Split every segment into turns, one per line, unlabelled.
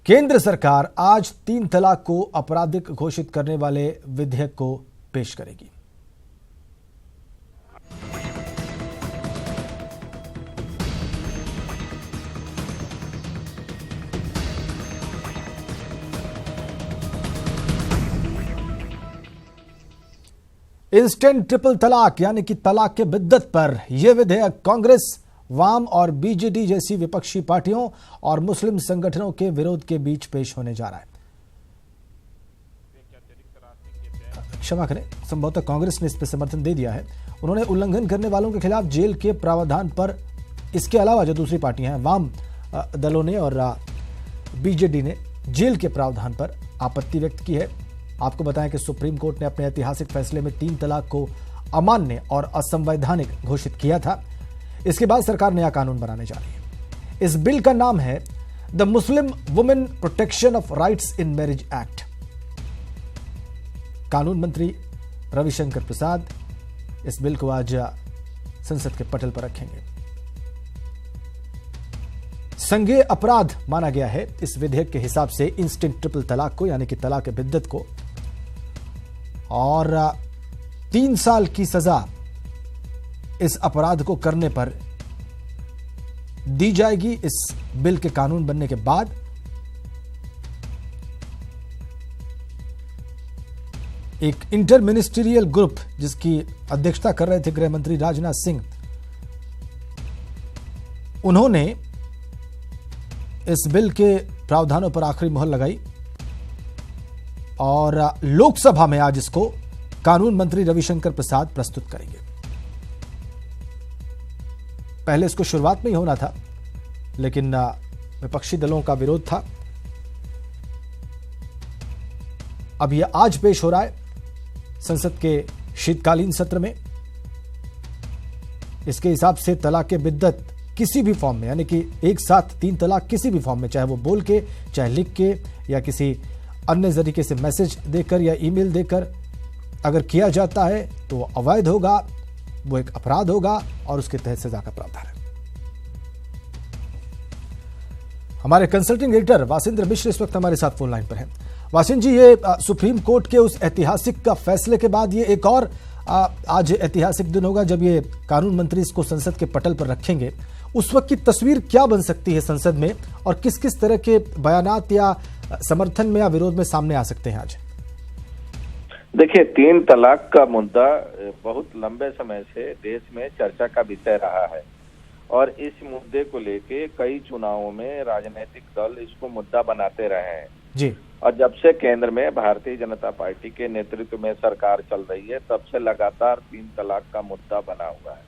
केंद्र सरकार आज 3 तलाक को आपराधिक घोषित करने वाले विधेयक को पेश करेगी। इंस्टेंट ट्रिपल तलाक यानी कि तलाक के बिद्दत पर यह विधेयक कांग्रेस, वाम और बीजेडी जैसी विपक्षी पार्टियों और मुस्लिम संगठनों के विरोध के बीच पेश होने जा रहा है। क्षमा करें, संभवतः कांग्रेस ने इस पर समर्थन दे दिया है। उन्होंने उल्लंघन करने वालों के खिलाफ जेल के प्रावधान पर, इसके अलावा जो दूसरी पार्टियां हैं, वाम दलों ने और बीजेडी ने जेल के प्रावधान पर आपत्ति व्यक्त की है। आपको बताएं कि सुप्रीम कोर्ट ने अपने ऐतिहासिक फैसले में 3 तलाक को अमान्य और असंवैधानिक घोषित किया था। इसके बाद सरकार नया कानून बनाने जा रही है। इस बिल का नाम है the Muslim women protection of rights in marriage act. कानून मंत्री रविशंकर प्रसाद इस बिल को आज संसद के पटल पर रखेंगे। संज्ञेय अपराध माना गया है इस विधेयक के हिसाब से इंस्टेंट ट्रिपल तलाक को, यानी कि तलाक के बिद्दत को, और 3 साल की सजा इस अपराध को करने पर दी जाएगी। इस बिल के कानून बनने के बाद एक इंटर मिनिस्ट्रियल ग्रुप, जिसकी अध्यक्षता कर रहे थे गृह मंत्री राजनाथ सिंह, उन्होंने इस बिल के प्रावधानों पर आखिरी मुहर लगाई और लोकसभा में आज इसको कानून मंत्री रविशंकर प्रसाद प्रस्तुत करेंगे। पहले इसको शुरुआत में ही होना था, लेकिन विपक्षी दलों का विरोध था। अब यह आज पेश हो रहा है संसद के शीतकालीन सत्र में। इसके हिसाब से तलाक के बिद्दत किसी भी फॉर्म में, यानी कि एक साथ 3 तलाक किसी भी फॉर्म में, चाहे वो बोल के, चाहे लिख के, या किसी अन्य तरीके से मैसेज देकर या ईमेल देकर अगर किया जाता है तो वो अवैध होगा, वो एक अपराध होगा और उसके तहत सजा का प्रावधान है। हमारे कंसल्टिंग एडिटर वासिंद्र मिश्र इस वक्त हमारे साथ फोन लाइन पर हैं। वासिंद्र जी, ये सुप्रीम कोर्ट के उस ऐतिहासिक का फैसले के बाद ये एक और आज ऐतिहासिक दिन होगा जब ये कानून मंत्री इसको संसद के पटल पर रखेंगे। उस वक्त की तस्वीर क्या बन सकती है संसद में, और किस किस तरह के बयानात या समर्थन में या विरोध में सामने आ सकते हैं आज?
देखिए, 3 तलाक का मुद्दा बहुत लंबे समय से देश में चर्चा का विषय रहा है और इस मुद्दे को लेके कई चुनावों में राजनीतिक दल इसको मुद्दा बनाते रहे हैं
जी।
और जब से केंद्र में भारतीय जनता पार्टी के नेतृत्व में सरकार चल रही है, तब से लगातार 3 तलाक का मुद्दा बना हुआ है।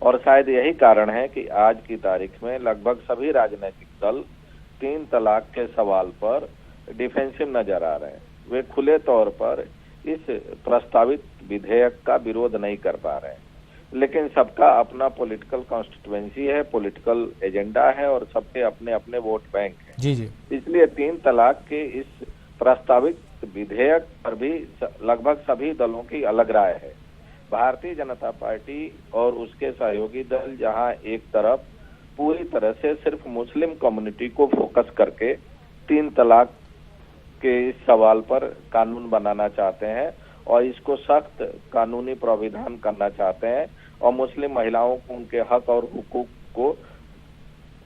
और शायद यही कारण है कि आज की तारीख में लगभग सभी राजनीतिक दल 3 तलाक के सवाल पर डिफेंसिव नजर आ रहे हैं। वे खुले तौर पर इस प्रस्तावित विधेयक का विरोध नहीं कर पा रहे हैं, लेकिन सबका अपना पॉलिटिकल कॉन्स्टिट्यूएंसी है, पॉलिटिकल एजेंडा है और सबके अपने अपने वोट बैंक हैं।
जी जी।
इसलिए 3 तलाक के इस प्रस्तावित विधेयक पर भी लगभग सभी दलों की अलग राय है। भारतीय जनता पार्टी और उसके सहयोगी दल जहां एक तरफ पूरी तरह से सिर्फ मुस्लिम कम्युनिटी को फोकस करके 3 तलाक के इस सवाल पर कानून बनाना चाहते हैं और इसको सख्त कानूनी प्रावधान करना चाहते हैं और मुस्लिम महिलाओं को उनके हक और हुकूक को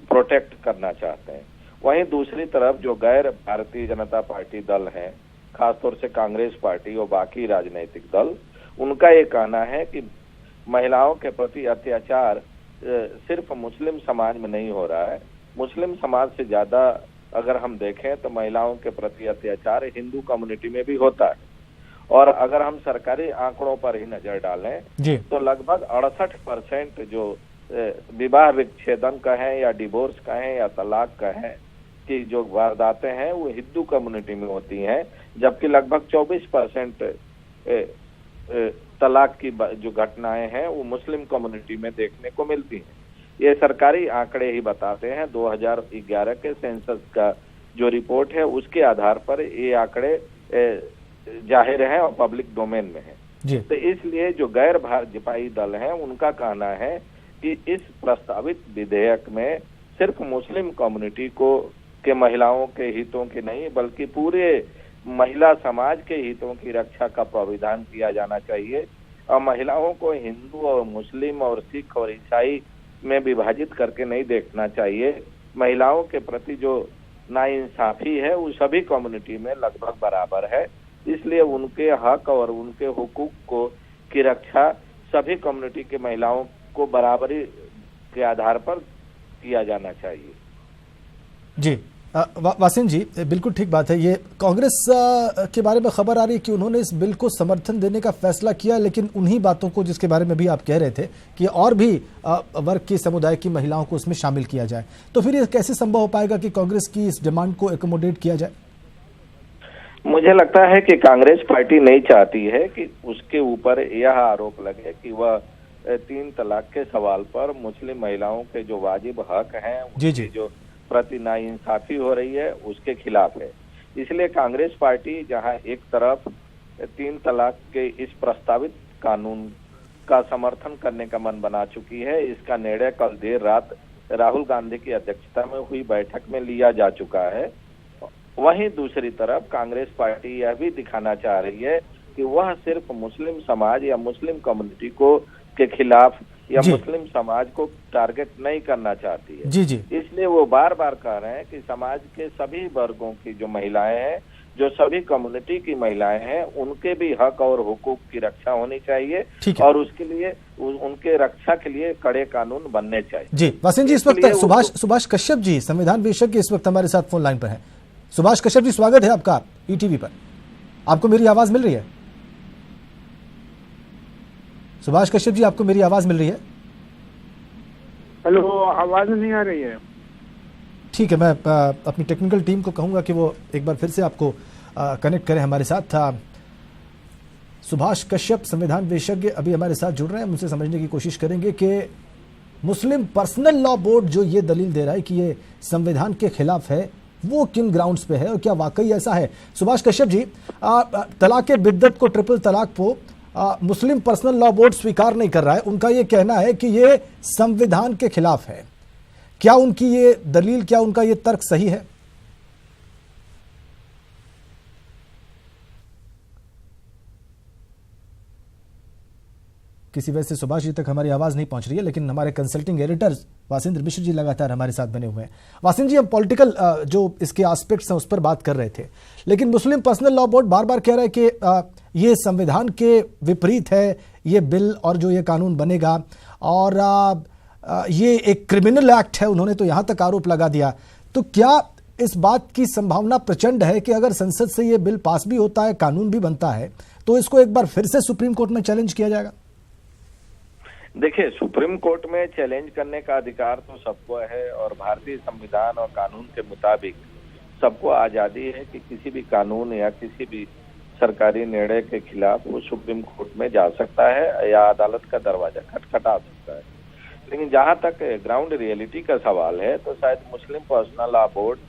प्रोटेक्ट करना चाहते हैं, वहीं दूसरी तरफ जो गैर भारतीय जनता पार्टी दल हैं, खासतौर से कांग्रेस पार्टी और बाकी राजनीतिक दल, उनका ये कहना है कि महिलाओं के प्रति अत्याचार सिर्फ मुस्लिम समाज में नहीं हो रहा है। मुस्लिम समाज से ज्यादा अगर हम देखें तो महिलाओं के प्रति अत्याचार हिंदू कम्युनिटी में भी होता है। और अगर हम सरकारी आंकड़ों पर ही नजर डालें तो लगभग 68% जो विवाह विच्छेदन कहें या डिवोर्स कहें या तलाक कहें कि जो वारदातें हैं वो हिंदू कम्युनिटी में होती हैं, जबकि लगभग 24% तलाक की जो घटनाएं हैं वो मुस्लिम कम्युनिटी में देखने को मिलती हैं। ये सरकारी आंकड़े ही बताते हैं। 2011 के सेंसस का जो रिपोर्ट है उसके आधार पर ये आंकड़े जाहिर है और पब्लिक डोमेन में है। तो इसलिए जो गैर भाजपाई दल हैं उनका कहना है कि इस प्रस्तावित विधेयक में सिर्फ मुस्लिम कम्युनिटी को के महिलाओं के हितों की नहीं बल्कि पूरे महिला समाज के हितों की रक्षा का प्राविधान किया जाना चाहिए। और महिलाओं को हिंदू और मुस्लिम और सिख और ईसाई में विभाजित करके नहीं देखना चाहिए। महिलाओं के प्रति जो नाइंसाफी है वो सभी कम्युनिटी में लगभग बराबर है, इसलिए उनके हक और उनके हुकूक को की रक्षा सभी कम्युनिटी के महिलाओं को बराबरी के आधार पर किया जाना चाहिए।
जी वासिम जी, बिल्कुल ठीक बात है। ये कांग्रेस के बारे में खबर आ रही है कि उन्होंने इस बिल को समर्थन देने का फैसला किया, लेकिन उन्हीं बातों को जिसके बारे में भी आप कह रहे थे कि और भी वर्ग की समुदाय की महिलाओं को उसमें शामिल किया जाए, तो फिर ये कैसे संभव हो पाएगा कि कांग्रेस की इस डिमांड को एकोमोडेट किया जाए?
मुझे लगता है कि कांग्रेस पार्टी नहीं चाहती है कि उसके ऊपर यह आरोप लगे कि वह 3 तलाक के सवाल पर मुस्लिम महिलाओं के जो वाजिब हक हैं,
जी
जो प्रति नाइंसाफी हो रही है उसके खिलाफ है। इसलिए कांग्रेस पार्टी जहां एक तरफ 3 तलाक के इस प्रस्तावित कानून का समर्थन करने का मन बना चुकी है, इसका निर्णय कल देर रात राहुल गांधी की अध्यक्षता में हुई बैठक में लिया जा चुका है, वहीं दूसरी तरफ कांग्रेस पार्टी यह भी दिखाना चाह रही है कि वह सिर्फ मुस्लिम समाज या मुस्लिम कम्युनिटी को के खिलाफ या मुस्लिम समाज को टारगेट नहीं करना चाहती है।
जी जी।
इसलिए वो बार बार कह रहे हैं कि समाज के सभी वर्गों की जो महिलाएं हैं, जो सभी कम्युनिटी की महिलाएं हैं, उनके भी हक और हुकूक की रक्षा होनी चाहिए और उसके लिए उनके रक्षा के लिए कड़े कानून बनने चाहिए।
जी वासिम जी, इस वक्त सुभाष कश्यप जी संविधान विशेषज्ञ इस वक्त हमारे साथ फोन लाइन पर है। सुभाष कश्यप जी, स्वागत है आपका ईटीवी पर। आपको मेरी आवाज मिल रही है? सुभाष कश्यप जी, आपको मेरी आवाज मिल रही है?
हेलो, आवाज नहीं आ रही है।
ठीक है, मैं अपनी टेक्निकल टीम को कहूंगा कि वो एक बार फिर से आपको कनेक्ट करें हमारे साथ। सुभाष कश्यप संविधान विशेषज्ञ अभी हमारे साथ जुड़ रहे हैं, उनसे समझने की कोशिश करेंगे कि मुस्लिम पर्सनल लॉ बोर्ड जो ये दलील दे रहा है कि ये संविधान के खिलाफ है, वो किन ग्राउंड्स पे है और क्या वाकई ऐसा है? सुभाष कश्यप जी, तलाक बिद्दत को, ट्रिपल तलाक को मुस्लिम पर्सनल लॉ बोर्ड स्वीकार नहीं कर रहा है। उनका ये कहना है कि ये संविधान के खिलाफ है। क्या उनकी ये दलील, क्या उनका ये तर्क सही है? किसी वजह से सुभाष जी तक हमारी आवाज नहीं पहुंच रही है, लेकिन हमारे कंसल्टिंग एडिटर वासिंद्र मिश्र जी लगातार हमारे साथ बने हुए हैं। वासिंद्र जी, हम पॉलिटिकल जो इसके एस्पेक्ट्स हैं उस पर बात कर रहे थे, लेकिन मुस्लिम पर्सनल लॉ बोर्ड बार बार कह रहा है कि ये संविधान के विपरीत है ये बिल और जो ये कानून बनेगा, और ये एक क्रिमिनल एक्ट है, उन्होंने तो यहां तक आरोप लगा दिया। तो क्या इस बात की संभावना प्रचंड है कि अगर संसद से ये बिल पास भी होता है, कानून भी बनता है, तो इसको एक बार फिर से सुप्रीम कोर्ट में चैलेंज किया जाएगा?
देखिए, सुप्रीम कोर्ट में चैलेंज करने का अधिकार तो सबको है और भारतीय संविधान और कानून के मुताबिक सबको आजादी है कि किसी भी कानून या किसी भी सरकारी निर्णय के खिलाफ वो सुप्रीम कोर्ट में जा सकता है या अदालत का दरवाजा खटखटा सकता है। लेकिन जहां तक ग्राउंड रियलिटी का सवाल है, तो शायद मुस्लिम पर्सनल लॉ बोर्ड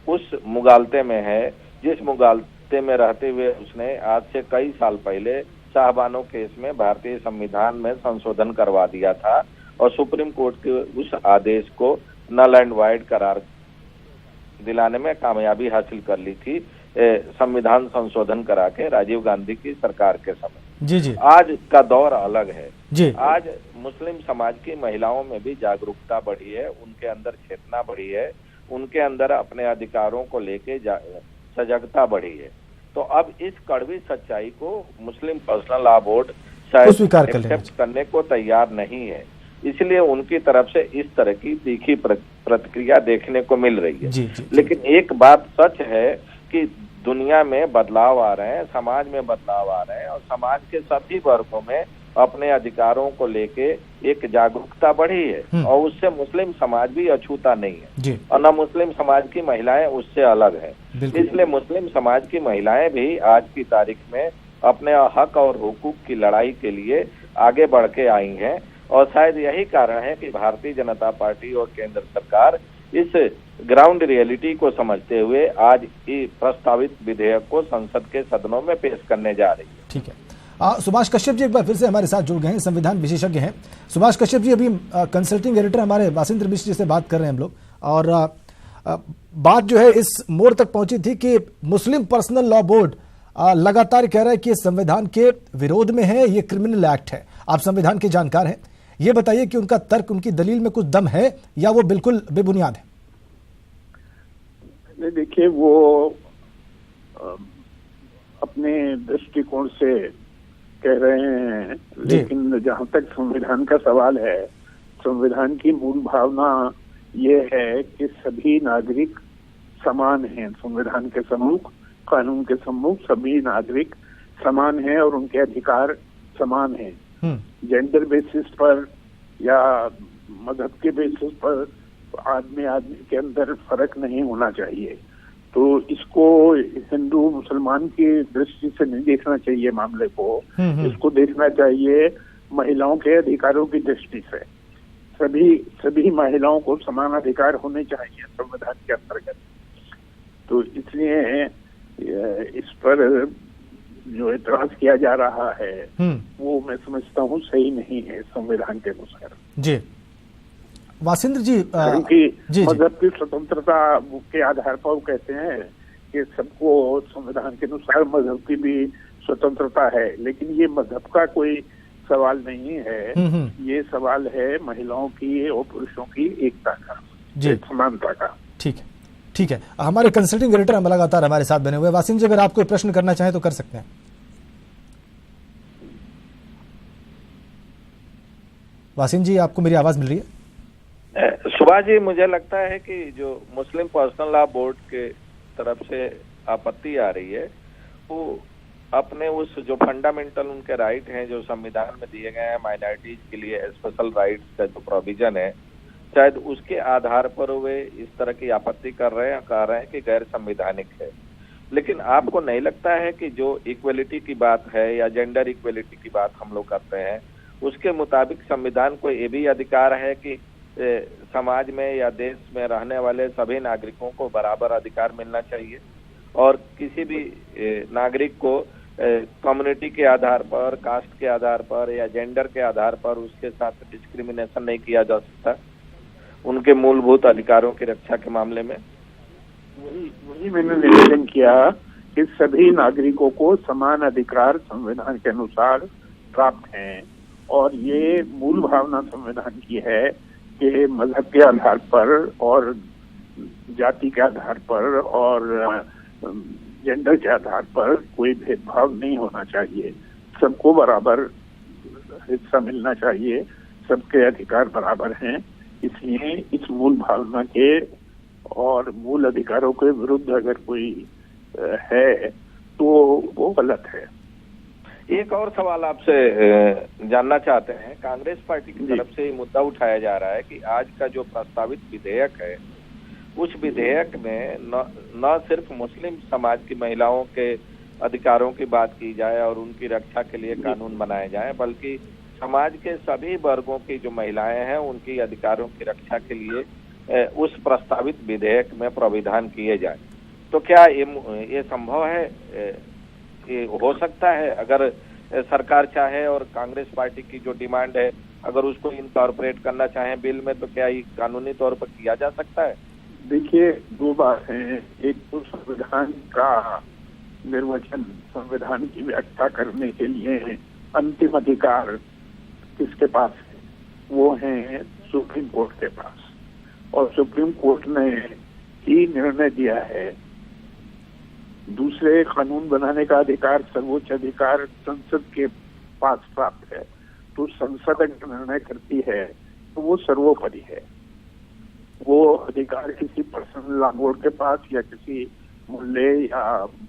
उस मुगालते में है जिस मुगालते में रहते हुए उसने आज से कई साल पहले शाहबानो केस में भारतीय संविधान में संशोधन करवा दिया था और सुप्रीम कोर्ट के उस आदेश को नल एंड वाइड करार दिलाने में कामयाबी हासिल कर ली थी, संविधान संशोधन करा के राजीव गांधी की सरकार के समय।
जी जी।
आज का दौर अलग है
जी।
आज मुस्लिम समाज की महिलाओं में भी जागरूकता बढ़ी है, उनके अंदर चेतना बढ़ी है, उनके अंदर अपने अधिकारों को लेके सजगता बढ़ी है। तो अब इस कड़वी सच्चाई को मुस्लिम पर्सनल लॉ बोर्ड शायद एक्सेप्ट करने को तैयार नहीं है, इसलिए उनकी तरफ से इस तरह की तीखी प्रतिक्रिया देखने को मिल रही है।
जी।
लेकिन एक बात सच है कि दुनिया में बदलाव आ रहे हैं, समाज में बदलाव आ रहे हैं और समाज के सभी वर्गों में अपने अधिकारों को लेके एक जागरूकता बढ़ी है और उससे मुस्लिम समाज भी अछूता नहीं है और न मुस्लिम समाज की महिलाएं उससे अलग है। इसलिए मुस्लिम समाज की महिलाएं भी आज की तारीख में अपने हक और हुकूक की लड़ाई के लिए आगे बढ़ के आई हैं और शायद यही कारण है कि भारतीय जनता पार्टी और केंद्र सरकार इस ग्राउंड रियलिटी को समझते हुए आज इस प्रस्तावित विधेयक को संसद के सदनों में पेश करने जा रही है।
ठीक है, सुभाष कश्यप जी एक बार फिर से हमारे साथ जुड़ गए हैं, संविधान विशेषज्ञ हैं। सुभाष कश्यप जी, अभी कंसल्टिंग एडिटर हमारे वासिंद्र मिश्र जी से बात कर रहे हैं हम लोग, और बात जो है इस मोड़ तक पहुंची थी कि मुस्लिम पर्सनल लॉ बोर्ड लगातार कह रहा है कि संविधान के विरोध में है, ये क्रिमिनल एक्ट है। आप संविधान के जानकार हैं, ये बताइए कि उनका तर्क, उनकी दलील में कुछ दम है या वो बिल्कुल बेबुनियाद है?
देखिए, वो अपने दृष्टिकोण से कह रहे हैं, लेकिन जहां तक संविधान का सवाल है, संविधान की मूल भावना ये है कि सभी नागरिक समान हैं। संविधान के सम्मुख, कानून के सम्मुख सभी नागरिक समान हैं और उनके अधिकार समान हैं। जेंडर बेसिस पर या मजहब के बेसिस पर आदमी के अंदर फर्क नहीं होना चाहिए। तो इसको हिंदू मुसलमान की दृष्टि से नहीं देखना चाहिए मामले को, इसको देखना चाहिए महिलाओं के अधिकारों की दृष्टि से। सभी महिलाओं को समान अधिकार होने चाहिए संविधान के अंतर्गत। तो इसलिए इस पर जो एतराज किया जा रहा है वो मैं समझता हूँ सही नहीं है संविधान के अनुसार।
जी वासिंद्र जी,
क्योंकि मजहब की स्वतंत्रता के आधार पर वो कहते हैं कि सबको संविधान के अनुसार मजहब की भी स्वतंत्रता है, लेकिन ये मजहब का कोई सवाल नहीं है। ये सवाल है महिलाओं की और पुरुषों की एकता का, समानता का।
ठीक है। हमारे कंसल्टिंग एडिटर हम लगातार हमारे साथ बने हुए। वासिंद्र जी, अगर आप कोई प्रश्न करना चाहें तो कर सकते हैं। वासिंद्र जी, आपको मेरी आवाज मिल रही है?
सुभाष जी, मुझे लगता है कि जो मुस्लिम पर्सनल लॉ बोर्ड के तरफ से आपत्ति आ रही है, वो अपने उस जो फंडामेंटल उनके राइट हैं जो संविधान में दिए गए हैं माइनॉरिटीज के लिए स्पेशल राइट्स का जो प्रोविजन है, शायद उसके आधार पर वे इस तरह की आपत्ति कर रहे हैं, कह रहे हैं कि गैर संवैधानिक है। लेकिन आपको नहीं लगता है कि जो इक्वलिटी की बात है या जेंडर इक्वलिटी की बात हम लोग करते हैं, उसके मुताबिक संविधान को ये भी अधिकार है कि समाज में या देश में रहने वाले सभी नागरिकों को बराबर अधिकार मिलना चाहिए और किसी भी नागरिक को कम्युनिटी के आधार पर, कास्ट के आधार पर या जेंडर के आधार पर उसके साथ डिस्क्रिमिनेशन नहीं किया जा सकता उनके मूलभूत अधिकारों की रक्षा के मामले में।
वही मैंने निवेदन किया कि सभी नागरिकों को समान अधिकार संविधान के अनुसार प्राप्त हैं और ये मूल भावना संविधान की है कि मजहब के आधार पर और जाति के आधार पर और जेंडर के आधार पर कोई भेदभाव नहीं होना चाहिए। सबको बराबर हिस्सा मिलना चाहिए, सबके अधिकार बराबर हैं। इसलिए इस मूल भावना के और मूल अधिकारों के विरुद्ध अगर कोई है तो वो गलत है।
एक और सवाल आपसे जानना चाहते हैं। कांग्रेस पार्टी की तरफ से ये मुद्दा उठाया जा रहा है कि आज का जो प्रस्तावित विधेयक है, उस विधेयक में न सिर्फ मुस्लिम समाज की महिलाओं के अधिकारों की बात की जाए और उनकी रक्षा के लिए कानून बनाए जाए, बल्कि समाज के सभी वर्गों की जो महिलाएं हैं उनकी अधिकारों की रक्षा के लिए उस प्रस्तावित विधेयक में प्राविधान किए जाए। तो क्या ये संभव है? हो सकता है अगर सरकार चाहे और कांग्रेस पार्टी की जो डिमांड है अगर उसको इनकॉर्पोरेट करना चाहे बिल में, तो क्या ये कानूनी तौर पर किया जा सकता है?
देखिए, दो बात है। एक तो संविधान का निर्वचन, संविधान की व्याख्या करने के लिए अंतिम अधिकार किसके पास है? वो है सुप्रीम कोर्ट के पास, और सुप्रीम कोर्ट ने ही निर्णय दिया है। दूसरे कानून बनाने का अधिकार, सर्वोच्च अधिकार संसद के पास प्राप्त है। तो संसद अगर निर्णय करती है तो वो सर्वोपरि है। वो अधिकार किसी पर्सनल लॉ बोर्ड के पास या किसी मुल्ले या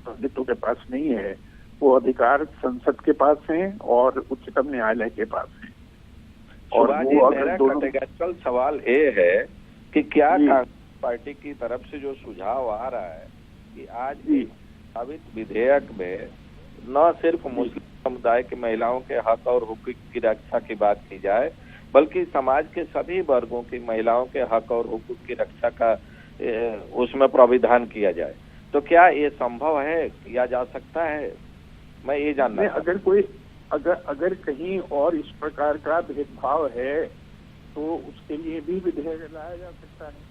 पंडितों के पास नहीं है। वो अधिकार संसद के पास है और उच्चतम न्यायालय के पास है।
और वो अगर दोनों सवाल ये है कि क्या कांग्रेस पार्टी की तरफ से जो सुझाव आ रहा है कि आज प्रस्तावित विधेयक में न सिर्फ मुस्लिम समुदाय की महिलाओं के हक और हुकूक की रक्षा की बात की जाए, बल्कि समाज के सभी वर्गों की महिलाओं के हक और हुकूक की रक्षा का उसमें प्राविधान किया जाए, तो क्या ये संभव है, किया जा सकता है? मैं ये जानना
अगर कहीं और इस प्रकार का भेदभाव है तो उसके लिए भी विधेयक लाया जा सकता है।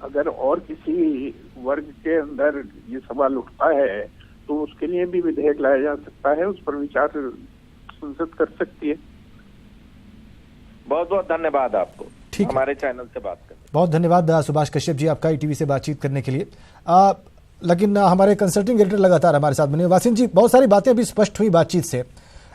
अगर और किसी वर्ग के अंदर ये सवाल उठता है तो उसके लिए भी विधेयक लाया जा सकता है, उस पर विचार संसद कर सकती है।
बहुत बहुत धन्यवाद आपको
ठीक
हमारे चैनल से बात करने।
बहुत धन्यवाद सुभाष कश्यप जी आपका ईटीवी से बातचीत करने के लिए। लेकिन हमारे कंसल्टिंग एडिटर लगातार हमारे साथ बने। वासिन जी, बहुत सारी बातें अभी स्पष्ट हुई बातचीत से।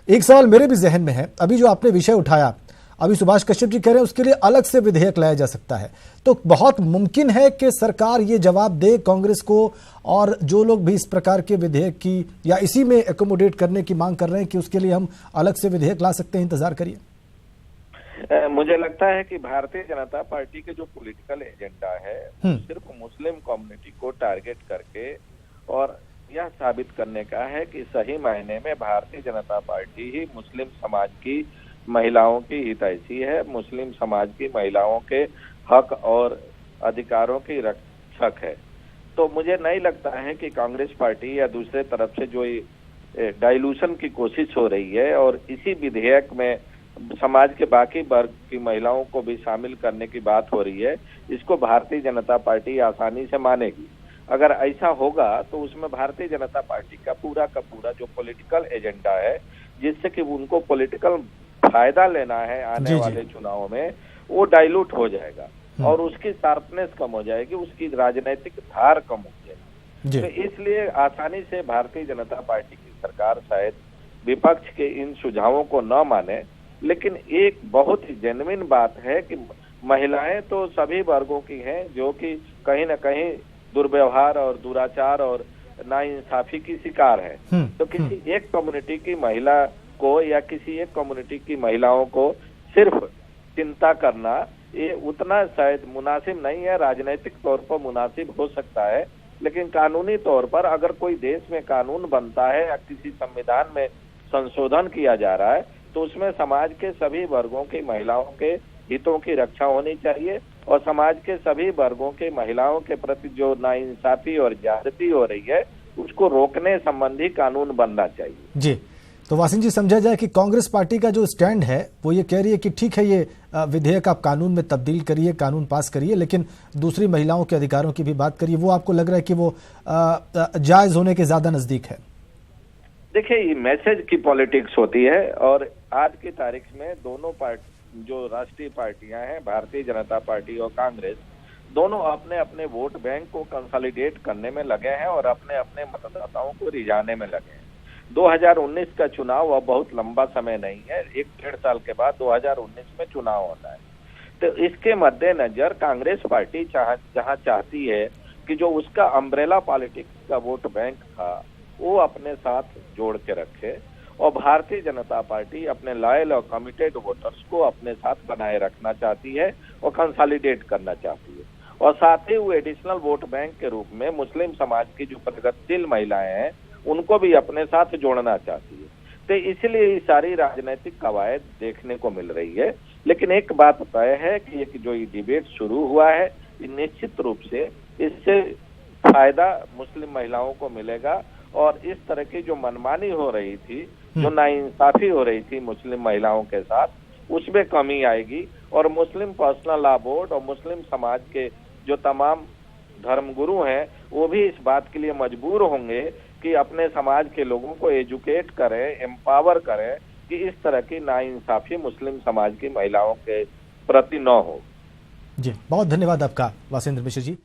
एक सवाल मेरे भी जहन में है, अभी जो आपने विषय उठाया, अभी सुभाष कश्यप जी कह रहे हैं उसके लिए अलग से विधेयक लाया जा सकता है, तो बहुत मुमकिन है कि सरकार ये जवाब दे कांग्रेस को, और जो लोग भी इस प्रकार के विधेयक की या इसी में एकोमोडेट करने की मांग कर रहे हैं कि उसके लिए हम अलग से विधेयक ला सकते हैं। इंतजार करिए।
मुझे लगता है कि भारतीय जनता पार्टी के जो पॉलिटिकल एजेंडा है सिर्फ मुस्लिम कम्युनिटी को टारगेट करके और यह साबित करने का है कि सही मायने में भारतीय जनता पार्टी ही मुस्लिम समाज की महिलाओं की हितैषी है, मुस्लिम समाज की महिलाओं के हक और अधिकारों की रक्षक है। तो मुझे नहीं लगता है कि कांग्रेस पार्टी या दूसरे तरफ से जो डाइल्यूशन की कोशिश हो रही है और इसी विधेयक में समाज के बाकी वर्ग की महिलाओं को भी शामिल करने की बात हो रही है, इसको भारतीय जनता पार्टी आसानी से मानेगी। अगर ऐसा होगा तो उसमें भारतीय जनता पार्टी का पूरा जो पॉलिटिकल एजेंडा है, जिससे कि उनको पॉलिटिकल फायदा लेना है आने वाले चुनाव में, वो डाइल्यूट हो जाएगा और उसकी शार्पनेस कम हो जाएगी, उसकी राजनीतिक धार कम हो जाएगी। तो इसलिए आसानी से भारतीय जनता पार्टी की सरकार शायद विपक्ष के इन सुझावों को न माने। लेकिन एक बहुत ही जेन्युइन बात है कि महिलाएं तो सभी वर्गों की हैं जो कि कहीं न कहीं दुर्व्यवहार और दुराचार और नाइंसाफी की शिकार है। तो किसी एक कम्युनिटी की महिला को या किसी एक कम्युनिटी की महिलाओं को सिर्फ चिंता करना ये उतना शायद मुनासिब नहीं है। राजनीतिक तौर पर मुनासिब हो सकता है, लेकिन कानूनी तौर पर अगर कोई देश में कानून बनता है या किसी संविधान में संशोधन किया जा रहा है तो उसमें समाज के सभी वर्गों की महिलाओं के हितों की रक्षा होनी चाहिए और समाज के सभी वर्गों के महिलाओं के प्रति जो नाइंसाफी और ज्यादती हो रही है उसको रोकने संबंधी कानून बनना चाहिए।
जी, तो वासिन जी, समझा जाए कि कांग्रेस पार्टी का जो स्टैंड है वो ये कह रही है कि ठीक है, ये विधेयक आप कानून में तब्दील करिए, कानून पास करिए, लेकिन दूसरी महिलाओं के अधिकारों की भी बात करिए। वो आपको लग रहा है कि वो जायज होने के ज्यादा नजदीक है?
देखिए, ये मैसेज की पॉलिटिक्स होती है और आज की तारीख में दोनों पार्टी जो राष्ट्रीय पार्टियां हैं, भारतीय जनता पार्टी और कांग्रेस, दोनों अपने अपने वोट बैंक को कंसोलिडेट करने में लगे हैं और अपने अपने मतदाताओं को रिझाने में लगे हैं। 2019 का चुनाव अब बहुत लंबा समय नहीं है, 1-1.5 साल के बाद 2019 में चुनाव होना है। तो इसके मद्देनजर कांग्रेस पार्टी जहां चाहती है कि जो उसका अम्ब्रेला पॉलिटिक्स का वोट बैंक था वो अपने साथ जोड़ के रखे और भारतीय जनता पार्टी अपने लॉयल और कमिटेड वोटर्स को अपने साथ बनाए रखना चाहती है और कंसोलिडेट करना चाहती है और साथ ही वो एडिशनल वोट बैंक के रूप में मुस्लिम समाज की जो प्रगतिशील महिलाएं हैं उनको भी अपने साथ जोड़ना चाहती है। तो इसलिए ये सारी राजनीतिक कवायद देखने को मिल रही है। लेकिन एक बात तय है कि जो ये डिबेट शुरू हुआ है निश्चित रूप से इससे फायदा मुस्लिम महिलाओं को मिलेगा और इस तरह की जो मनमानी हो रही थी, जो नाइंसाफी हो रही थी मुस्लिम महिलाओं के साथ, उसमें कमी आएगी और मुस्लिम पर्सनल लॉ बोर्ड और मुस्लिम समाज के जो तमाम धर्मगुरु हैं वो भी इस बात के लिए मजबूर होंगे कि अपने समाज के लोगों को एजुकेट करें, एम्पावर करें कि इस तरह की नाइंसाफी मुस्लिम समाज की महिलाओं के प्रति न हो।
जी, बहुत धन्यवाद आपका वासेंद्र मिश्र जी।